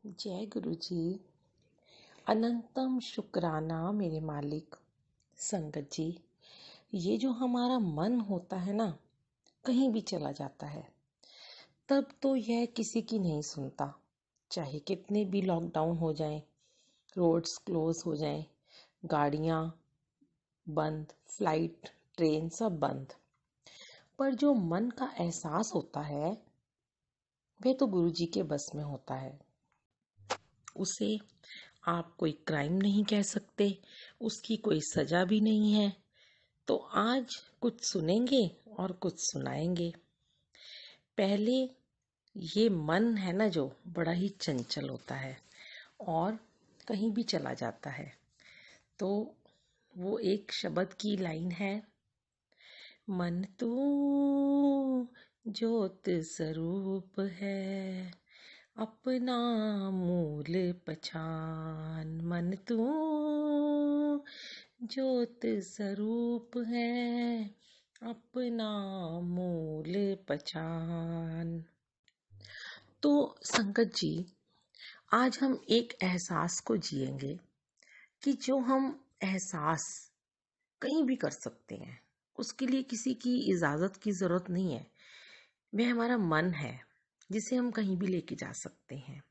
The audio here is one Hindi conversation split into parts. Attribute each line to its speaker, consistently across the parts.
Speaker 1: जय गुरु जी। अनंतम शुक्राना मेरे मालिक। संगत जी, ये जो हमारा मन होता है ना, कहीं भी चला जाता है, तब तो यह किसी की नहीं सुनता। चाहे कितने भी लॉकडाउन हो जाएं, रोड्स क्लोज हो जाएं, गाड़ियां बंद, फ्लाइट ट्रेन सब बंद, पर जो मन का एहसास होता है वह तो गुरु जी के बस में होता है। उसे आप कोई क्राइम नहीं कह सकते, उसकी कोई सजा भी नहीं है। तो आज कुछ सुनेंगे और कुछ सुनाएंगे। पहले ये मन है ना, जो बड़ा ही चंचल होता है और कहीं भी चला जाता है। तो वो एक शब्द की लाइन है, मन तू ज्योत स्वरूप है, अपना मूल पहचान। मन तू ज्योत स्वरूप है, अपना मूल पहचान। तो संगत जी, आज हम एक एहसास को जिएंगे कि जो हम एहसास कहीं भी कर सकते हैं, उसके लिए किसी की इजाजत की जरूरत नहीं है। वह हमारा मन है जिसे हम कहीं भी लेके जा सकते हैं।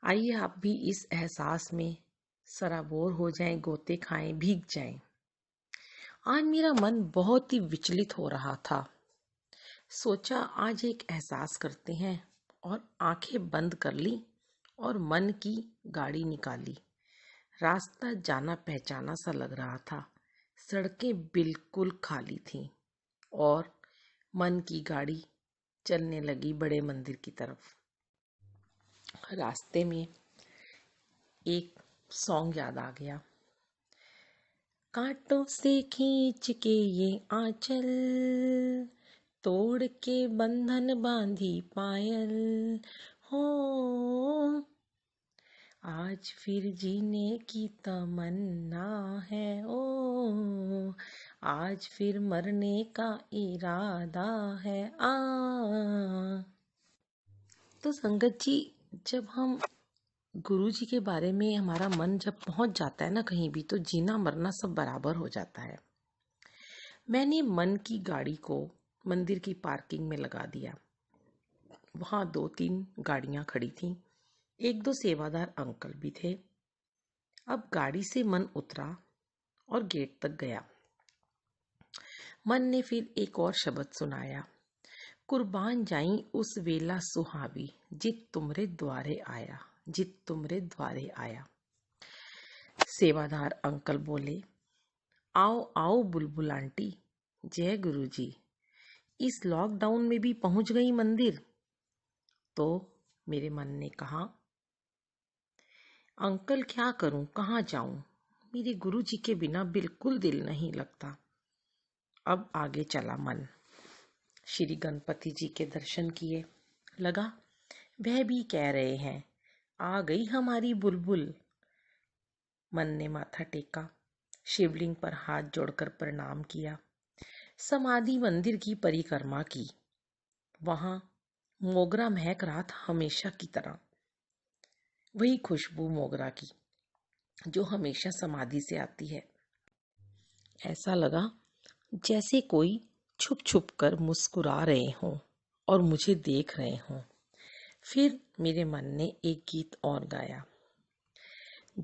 Speaker 1: आइए आप भी इस एहसास में सराबोर हो जाएं, गोते खाएं, भीग जाएं। आज मेरा मन बहुत ही विचलित हो रहा था। सोचा आज एक एहसास करते हैं और आंखें बंद कर ली और मन की गाड़ी निकाली। रास्ता जाना पहचाना सा लग रहा था। सड़कें बिल्कुल खाली थीं और मन की गाड़ी चलने लगी बड़े मंदिर की तरफ। रास्ते में एक सॉन्ग याद आ गया, कांटों से खींच के ये आंचल, तोड़ के बंधन बांधी पायल हो, आज फिर जीने की तमन्ना है ओ, आज फिर मरने का इरादा है आ। तो संगत जी, जब हम गुरु जी के बारे में हमारा मन जब पहुंच जाता है ना कहीं भी, तो जीना मरना सब बराबर हो जाता है। मैंने मन की गाड़ी को मंदिर की पार्किंग में लगा दिया। वहां 2-3 गाड़ियां खड़ी थीं, 1-2 सेवादार अंकल भी थे। अब गाड़ी से मन उतरा और गेट तक गया। मन ने फिर एक और शब्द सुनाया, कुर्बान जाई उस वेला सुहावी, जित तुमरे द्वारे आया, जित तुमरे द्वारे आया। सेवादार अंकल बोले, आओ आओ बुलबुल आंटी, जय गुरु जी। इस लॉकडाउन में भी पहुंच गई मंदिर। तो मेरे मन ने कहा, अंकल क्या करूं, कहाँ जाऊं, मेरे गुरु जी के बिना बिल्कुल दिल नहीं लगता। अब आगे चला मन। श्री गणपति जी के दर्शन किए। लगा वह भी कह रहे हैं, आ गई हमारी बुलबुल। मन ने माथा टेका, शिवलिंग पर हाथ जोड़कर प्रणाम किया। समाधि मंदिर की परिक्रमा की। वहां मोगरा महक रहा था हमेशा की तरह, वही खुशबू मोगरा की जो हमेशा समाधि से आती है। ऐसा लगा जैसे कोई छुप छुप कर मुस्कुरा रहे हों और मुझे देख रहे हों। फिर मेरे मन ने एक गीत और गाया,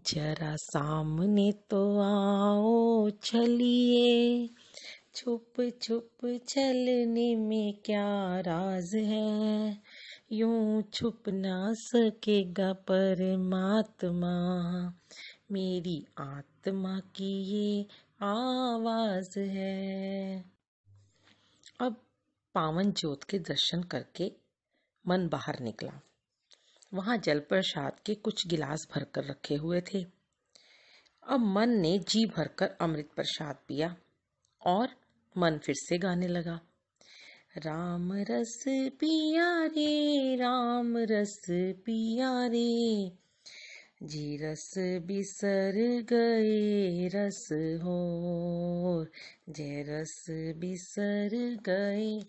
Speaker 1: जरा सामने तो आओ चलिए, छुप छुप चलने में क्या राज है, यूं छुप ना सकेगा परमात्मा, मेरी आत्मा की ये आवाज है। अब पावन ज्योत के दर्शन करके मन बाहर निकला। वहां जल प्रसाद के कुछ गिलास भरकर रखे हुए थे। अब मन ने जी भरकर अमृत प्रसाद पिया और मन फिर से गाने लगा, राम रस पिया रे, राम रस पिया रे, जी रस बिसर गए रस होर, जय रस बिसर गए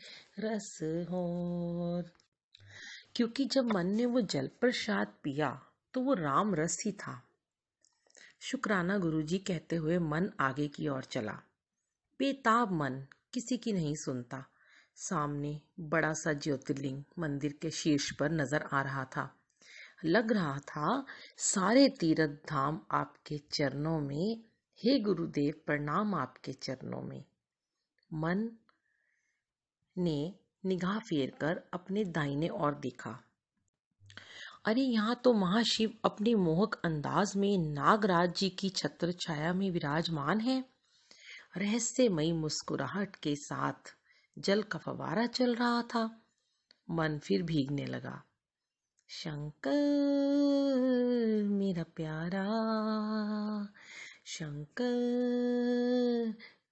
Speaker 1: रस होर। क्योंकि जब मन ने वो जल प्रसाद पिया तो वो राम रस ही था। शुक्राना गुरुजी कहते हुए मन आगे की ओर चला। बेताब मन किसी की नहीं सुनता। सामने बड़ा सा ज्योतिर्लिंग मंदिर के शीर्ष पर नजर आ रहा था। लग रहा था सारे तीर्थ धाम आपके चरणों में, हे गुरुदेव प्रणाम आपके चरणों में। मन ने निगाह फेरकर अपने दाहिने ओर देखा। अरे यहाँ तो महाशिव अपने मोहक अंदाज में नागराज जी की छत्र छाया में विराजमान है। रहस्यमयी मुस्कुराहट के साथ जल का फव्वारा चल रहा था। मन फिर भीगने लगा। शंकर मेरा प्यारा, शंकर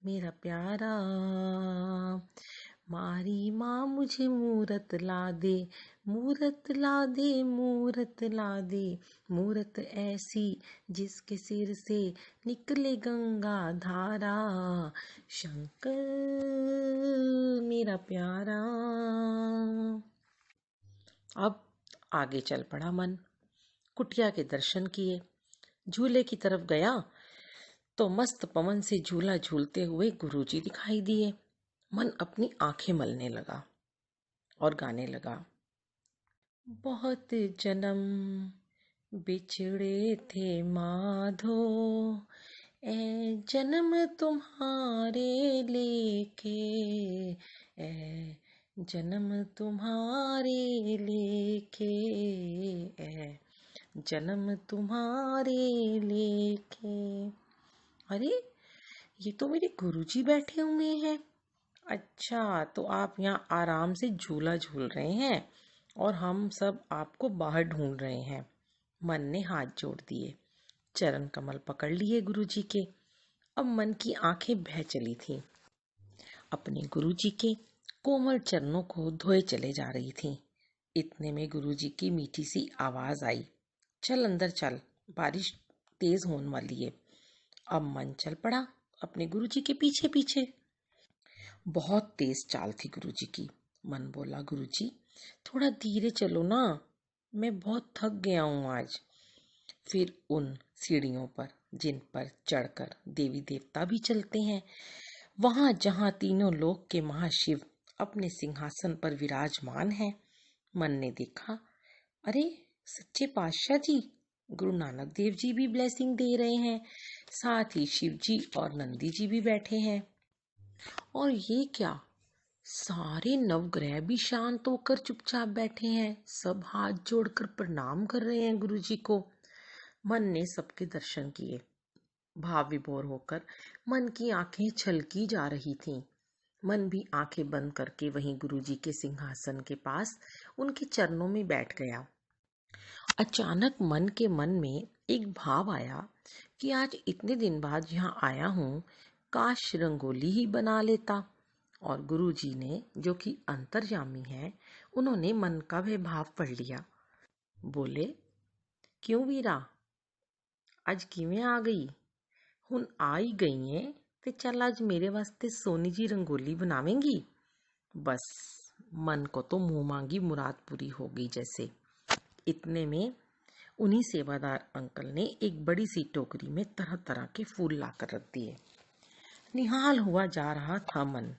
Speaker 1: मेरा प्यारा, मारी माँ मुझे मूरत ला दे, मूरत ला दे, मूरत ला दे, मूरत ऐसी जिसके सिर से निकले गंगा धारा। शंकर मेरा प्यारा। अब आगे चल पड़ा मन। कुटिया के दर्शन किए। झूले की तरफ गया तो मस्त पवन से झूला झूलते हुए गुरुजी दिखाई दिए। मन अपनी आंखें मलने लगा और गाने लगा। बहुत जन्म बिछड़े थे माधो, ए जन्म तुम्हारे लेके, ए जन्म तुम्हारे लेके, ए जन्म तुम्हारे लेके। अरे ये तो मेरे गुरुजी बैठे हुए हैं। अच्छा, तो आप यहाँ आराम से झूला झूल रहे हैं और हम सब आपको बाहर ढूंढ रहे हैं। मन ने हाथ जोड़ दिए, चरण कमल पकड़ लिए गुरुजी के। अब मन की आंखें बह चली थीं। अपने गुरुजी के कोमल चरणों को धोए चले जा रही थीं। इतने में गुरुजी की मीठी सी आवाज आई, चल अंदर चल, बारिश तेज होने वाली है। अब मन चल पड़ा अपने गुरुजी के पीछे पीछे। बहुत तेज चाल थी गुरुजी की। मन बोला, गुरुजी थोड़ा धीरे चलो ना, मैं बहुत थक गया हूँ आज। फिर उन सीढ़ियों पर जिन पर चढ़कर देवी देवता भी चलते हैं, वहां जहां तीनों लोक के महाशिव अपने सिंहासन पर विराजमान हैं, मन ने देखा, अरे सच्चे पातशाह जी, गुरु नानक देव जी भी ब्लेसिंग दे रहे हैं, साथ ही शिव जी और नंदी जी भी बैठे हैं। और ये क्या, सारे नवग्रह भी शांत होकर चुपचाप बैठे हैं, सब हाथ जोड़कर प्रणाम कर रहे हैं गुरुजी को। मन ने सबके दर्शन किए। भाव विभोर होकर मन की आंखें छलकी जा रही थीं। मन भी आंखें बंद करके वहीं गुरुजी के सिंहासन के पास उनके चरणों में बैठ गया। अचानक मन के मन में एक भाव आया कि आज इतने दिन बाद यहाँ आया हूँ, काश रंगोली ही बना लेता। और गुरुजी ने, जो कि अंतर्यामी हैं, उन्होंने मन का वह भाव पढ़ लिया। बोले, क्यों वीरा, आज किवें आ गई? हुन आ ही गई है ते चल आज मेरे वास्ते सोनी जी रंगोली बनावेंगी। बस मन को तो मुंह मांगी मुराद पूरी हो गई जैसे। इतने में उन्हीं सेवादार अंकल ने एक बड़ी सी टोकरी में तरह तरह के फूल लाकर रख दिए। निहाल हुआ जा रहा था मन।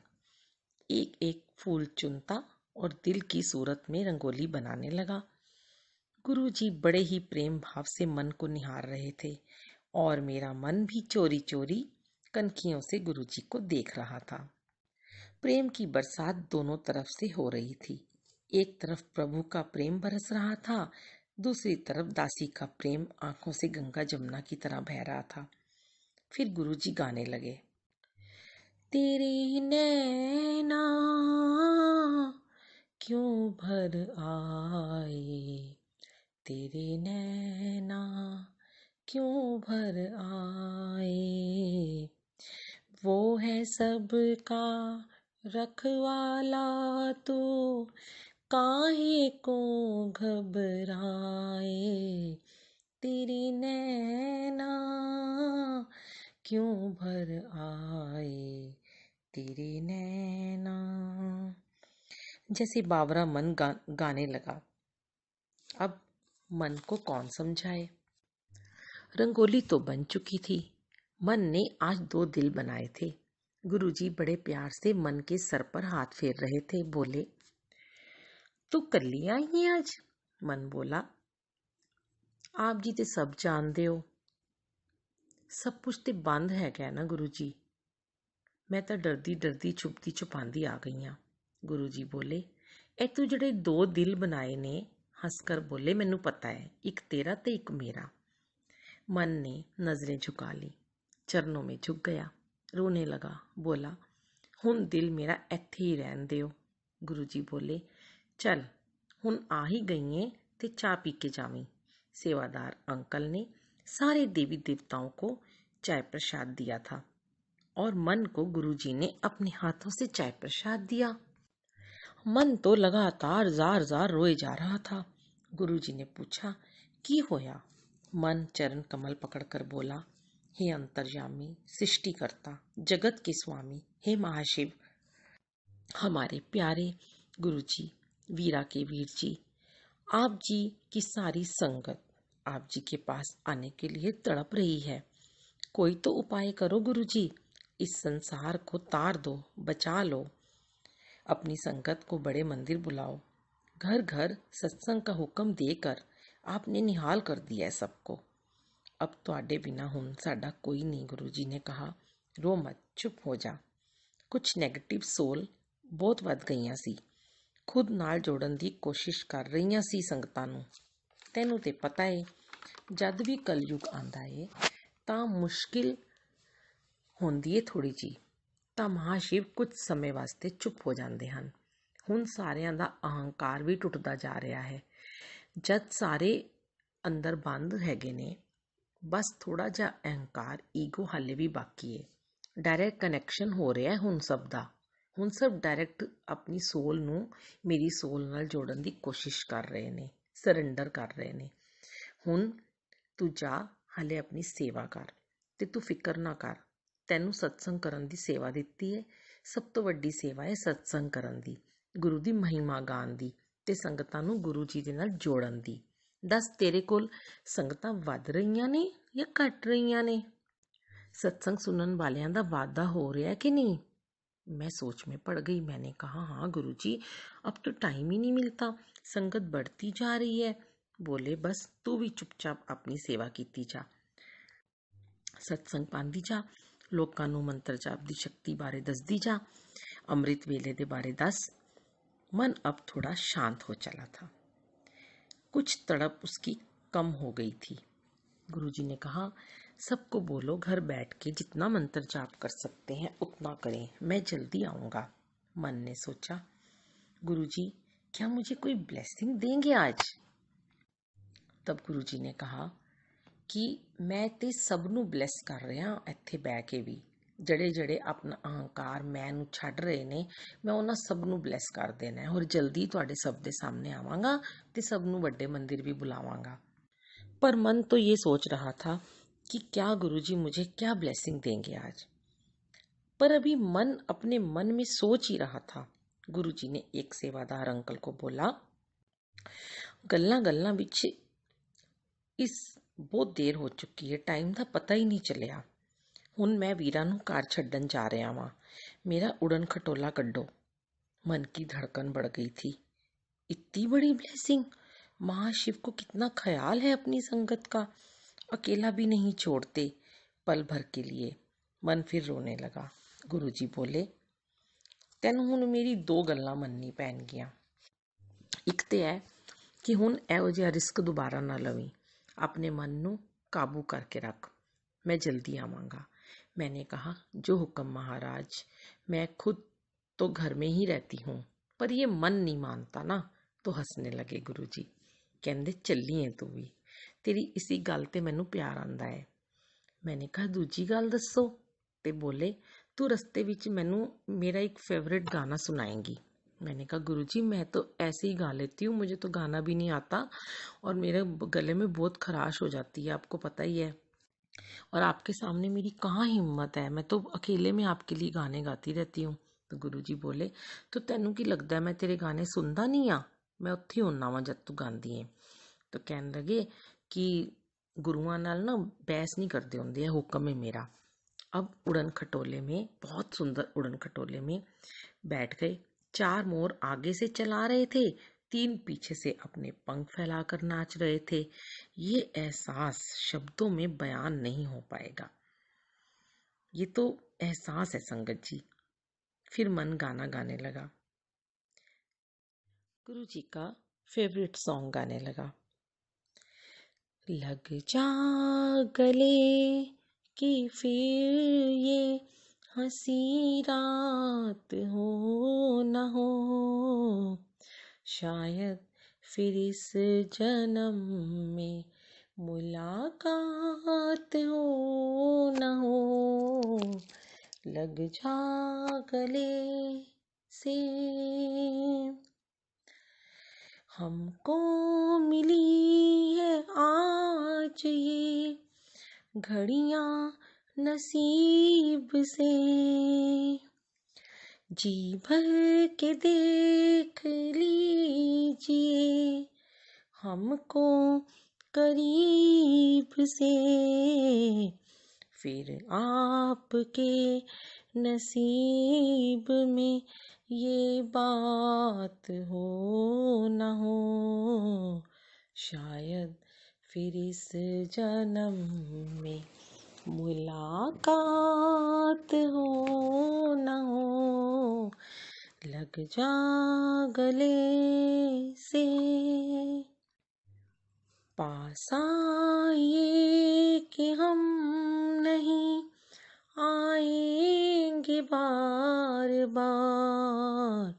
Speaker 1: एक एक फूल चुनता और दिल की सूरत में रंगोली बनाने लगा। गुरुजी बड़े ही प्रेम भाव से मन को निहार रहे थे और मेरा मन भी चोरी चोरी कनखियों से गुरुजी को देख रहा था। प्रेम की बरसात दोनों तरफ से हो रही थी। एक तरफ प्रभु का प्रेम बरस रहा था, दूसरी तरफ दासी का प्रेम आंखों से गंगा जमुना की तरह बह रहा था। फिर गुरुजी गाने लगे, तेरे नैना क्यों भर आए, तेरे नैना क्यों भर आए, वो है सबका रखवाला तो काहे को घबराए, तेरे नैना क्यों भर आए, तेरे नैना। जैसे बावरा मन गाने लगा, अब मन को कौन समझाए। रंगोली तो बन चुकी थी। मन ने आज 2 दिल बनाए थे। गुरुजी बड़े प्यार से मन के सर पर हाथ फेर रहे थे। बोले, तू कल्ली आई है आज? मन बोला, आप जी ते सब जानते हो। सब कुछ ते बंद है क्या ना गुरु जी। मैं तो डरदी डरदी छुपती छुपांदी आ गई हाँ। गुरु जी बोले, ए तू जड़े 2 दिल बनाए ने, हंसकर बोले, मैनू पता है, एक तेरा ते एक मेरा। मन ने नजरें झुका ली, चरणों में झुक गया, रोने लगा। बोला, हुण दिल मेरा इत्थे ही रहन दिओ। गुरु जी बोले, चल हुण आ ही गई है ते चाह पी के जावीं। सेवादार अंकल ने सारे देवी देवताओं को चाय प्रसाद दिया था और मन को गुरुजी ने अपने हाथों से चाय प्रसाद दिया। मन तो लगातार जार जार रोए जा रहा था। गुरुजी ने पूछा, की होया? मन चरण कमल पकड़कर बोला, हे अंतर्यामी, सृष्टिकर्ता, जगत के स्वामी, हे महाशिव, हमारे प्यारे गुरुजी, वीरा के वीर जी, आप जी की सारी संगत आप जी के पास आने के लिए तड़प रही है। कोई तो उपाय करो गुरुजी, इस संसार को तार दो, बचा लो। अपनी संगत को बड़े मंदिर बुलाओ। घर घर सत्संग का हुक्म देकर आपने निहाल कर दिया है सबको। अब तुहाडे बिना हुण साडा कोई नहीं। गुरुजी ने कहा, रो मत, चुप हो जा। कुछ नैगेटिव सोल बहुत वध गईयां सी, खुद नाल जोड़न दी कोशिश कर रहीਆਂ ਸੀ ਸੰਗਤਾਂ ਨੂੰ। ਤੈਨੂੰ ਤੇ ਪਤਾ ਏ, ਜਦ ਵੀ ਕਲਯੁਗ ਆਂਦਾ ਏ ਤਾਂ ਮੁਸ਼ਕਿਲ ਹੁੰਦੀ ਏ ਥੋੜੀ ਜੀ, ਤਾਂ ਮਹਾਸ਼ਿਵ ਕੁਝ ਸਮੇਂ ਵਾਸਤੇ ਚੁੱਪ ਹੋ ਜਾਂਦੇ ਹਨ। ਹੁਣ ਸਾਰਿਆਂ ਦਾ ਅਹੰਕਾਰ ਵੀ ਟੁੱਟਦਾ ਜਾ ਰਿਹਾ ਹੈ। ਜਦ ਸਾਰੇ ਅੰਦਰ ਬੰਦ ਹੈਗੇ ਨੇ, ਬਸ ਥੋੜਾ ਜਿਹਾ ਅਹੰਕਾਰ, ਈਗੋ ਹਾਲੇ ਵੀ ਬਾਕੀ ਏ। ਡਾਇਰੈਕਟ ਕਨੈਕਸ਼ਨ ਹੋ ਰਿਹਾ ਹੁਣ ਸਭ ਦਾ। ਹੁਣ ਸਭ ਡਾਇਰੈਕਟ ਆਪਣੀ ਸੋਲ ਨੂੰ ਮੇਰੀ ਸੋਲ ਨਾਲ ਜੋੜਨ ਦੀ ਕੋਸ਼ਿਸ਼ ਕਰ ਰਹੇ ਨੇ, ਸਰੈਂਡਰ ਕਰ ਰਹੇ ਨੇ। ਹੁਣ ਤੂੰ ਜਾ, ਹਾਲੇ ਆਪਣੀ ਸੇਵਾ ਕਰ ਤੇ ਤੂੰ ਫਿਕਰ ਨਾ ਕਰ। ਤੈਨੂੰ ਸਤਸੰਗ ਕਰਨ ਦੀ ਸੇਵਾ ਦਿੱਤੀ ਹੈ। ਸਭ ਤੋਂ ਵੱਡੀ ਸੇਵਾ ਹੈ ਸਤਸੰਗ ਕਰਨ ਦੀ, ਗੁਰੂ ਦੀ ਮਹਿਮਾ ਗਾਣ ਦੀ ਤੇ ਸੰਗਤਾਂ ਨੂੰ ਗੁਰੂ ਜੀ ਦੇ ਨਾਲ ਜੋੜਨ ਦੀ। ਦੱਸ, ਤੇਰੇ ਕੋਲ ਸੰਗਤਾਂ ਵੱਧ ਰਹੀਆਂ ਨੇ ਜਾਂ ਘਟ ਰਹੀਆਂ ਨੇ? सत्संग सुनने वालियां दा वादा हो रहा है कि नहीं? मैं सोच में पड़ गई। मैंने कहा, हाँ गुरुजी, अब तो टाइम ही नहीं मिलता, संगत बढ़ती जा रही है। बोले, बस तू भी चुपचाप अपनी सेवा कीती जा, सत्संग पांदी जा, लोकां नूं मंत्र जाप दी शक्ति बारे दसदी जा, अमृत वेले दे बारे दस। मन अब थोड़ा शांत हो चला था। कुछ तड़प उसकी कम हो गई थी। गुरुजी ने कहा, सबको बोलो घर बैठ के जितना मंत्र जाप कर सकते हैं उतना करें, मैं जल्दी आऊँगा। मन ने सोचा, गुरुजी क्या मुझे कोई ब्लेसिंग देंगे आज? तब गुरुजी ने कहा कि मैं ते सब नू ब्लैस कर रहा इत्थे बह के भी। जड़े जड़े अपना अहंकार मैं नू छड्ड रहे ने, मैं उन्हां सब नू ब्लैस कर देना है और जल्दी तुहाडे सब दे सामने आवांगा ते सब नू वड्डे मंदिर भी बुलावांगा। पर मन तो ये सोच रहा था कि क्या गुरुजी मुझे क्या ब्लेसिंग देंगे आज। पर अभी मन अपने मन में सोच ही रहा था। गुरुजी ने एक सेवादार अंकल को बोला, गल्लां गल्लां विच इस बहुत देर हो चुकी है, टाइम का पता ही नहीं चलिया। हुण मैं वीरा नूं घर छड्डन जा रहा वां, मेरा उड़न खटोला कड्डो। मन की धड़कन बढ़ गई थी। इतनी बड़ी ब्लेसिंग! महाशिव को कितना ख्याल है अपनी संगत का, अकेला भी नहीं छोड़ते पल भर के लिए। मन फिर रोने लगा। गुरुजी बोले, तैनूं हुण मेरी 2 गल्लां मननी पैणगीਆਂ। एक तो है कि हुण इहो जिहा रिस्क दोबारा ना लवीं, अपने मन नूं काबू करके रख, मैं जल्दी आवांगा। मैंने कहा, जो हुक्म महाराज, मैं खुद तो घर में ही रहती हूँ, पर ये मन नहीं मानता ना। तो हंसने लगे गुरुजी, कहंदे चली है तू भी, तेरी इसी गल ते मैनू प्यार आंदा है। मैंने कहा, दूजी गल दसो। ते बोले, तू रस्ते विच मैनू मेरा एक फेवरेट गाना सुनाएंगी। मैंने कहा, गुरुजी मैं तो ऐसे ही गा लेती हूँ, मुझे तो गाना भी नहीं आता और मेरे गले में बहुत खराश हो जाती है, आपको पता ही है। और आपके सामने मेरी कहाँ हिम्मत है, मैं तो अकेले में आपके लिए गाने गाती रहती हूँ। तो गुरुजी बोले, तो तैनू की लगता है मैं तेरे गाने सुनदा नहीं आ? मैं उत्थे ही हुन्ना वां जद तू गांदी है। तो कहने लगे कि गुरुआं नाल ना बहस नहीं करते होंगे, हुक्म है मेरा। अब उड़न खटोले में, बहुत सुंदर उड़न खटोले में बैठ गए। 4 मोर आगे से चला रहे थे, 3 पीछे से अपने पंख फैलाकर नाच रहे थे। ये एहसास शब्दों में बयान नहीं हो पाएगा। ये तो एहसास है संगत जी। फिर मन गाना गाने लगा, गुरु जी का फेवरेट सॉन्ग गाने लगा। लग जा गले कि फिर ये हंसी रात हो न हो, शायद फिर इस जन्म में मुलाकात हो न हो। लग जा गले से, हमको मिली है आज ये घड़ियां नसीब से, जी भर के देख लीजिए हमको करीब से, फिर आपके नसीब में ये बात हो न हो, शायद फिर इस जन्म में मुलाकात हो न हो। लग जा गले से, पास आइए कि हम नहीं आएंगे बार बार,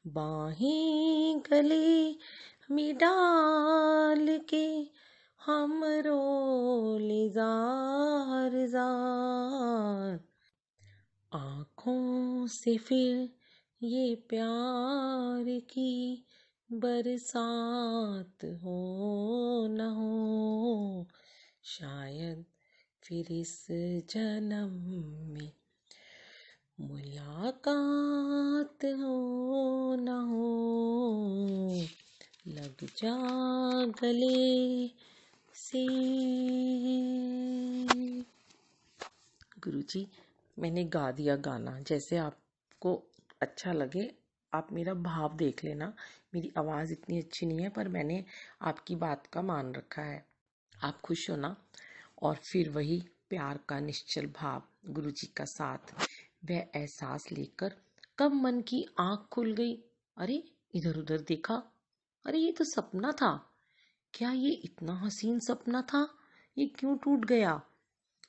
Speaker 1: बाहें गले में डाल के हम रोले जार जार, आँखों से फिर ये प्यार की बरसात हो न हो, शायद फिर इस जन्म में मुलाकात हो न हो। लग जा गले से। गुरुजी, मैंने गा दिया गाना। जैसे आपको अच्छा लगे, आप मेरा भाव देख लेना। मेरी आवाज़ इतनी अच्छी नहीं है, पर मैंने आपकी बात का मान रखा है। आप खुश हो ना? और फिर वही प्यार का निश्चल भाव, गुरुजी का साथ, वह एहसास लेकर कब मन की आंख खुल गई। अरे, इधर उधर देखा, अरे ये तो सपना था। क्या ये इतना हसीन सपना था? ये क्यों टूट गया?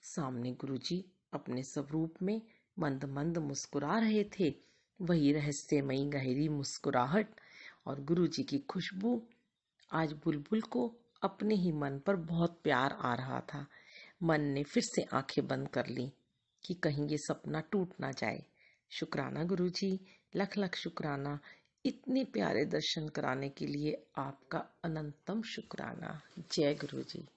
Speaker 1: सामने गुरुजी अपने स्वरूप में मंद मंद मुस्कुरा रहे थे। वही रहस्यमयी गहरी मुस्कुराहट और गुरुजी की खुशबू। आज बुलबुल को अपने ही मन पर बहुत प्यार आ रहा था। मन ने फिर से आंखें बंद कर ली कि कहीं ये सपना टूट ना जाए। शुक्राना गुरुजी, लख लख शुक्राना। इतने प्यारे दर्शन कराने के लिए आपका अनंतम शुक्राना। जय गुरुजी।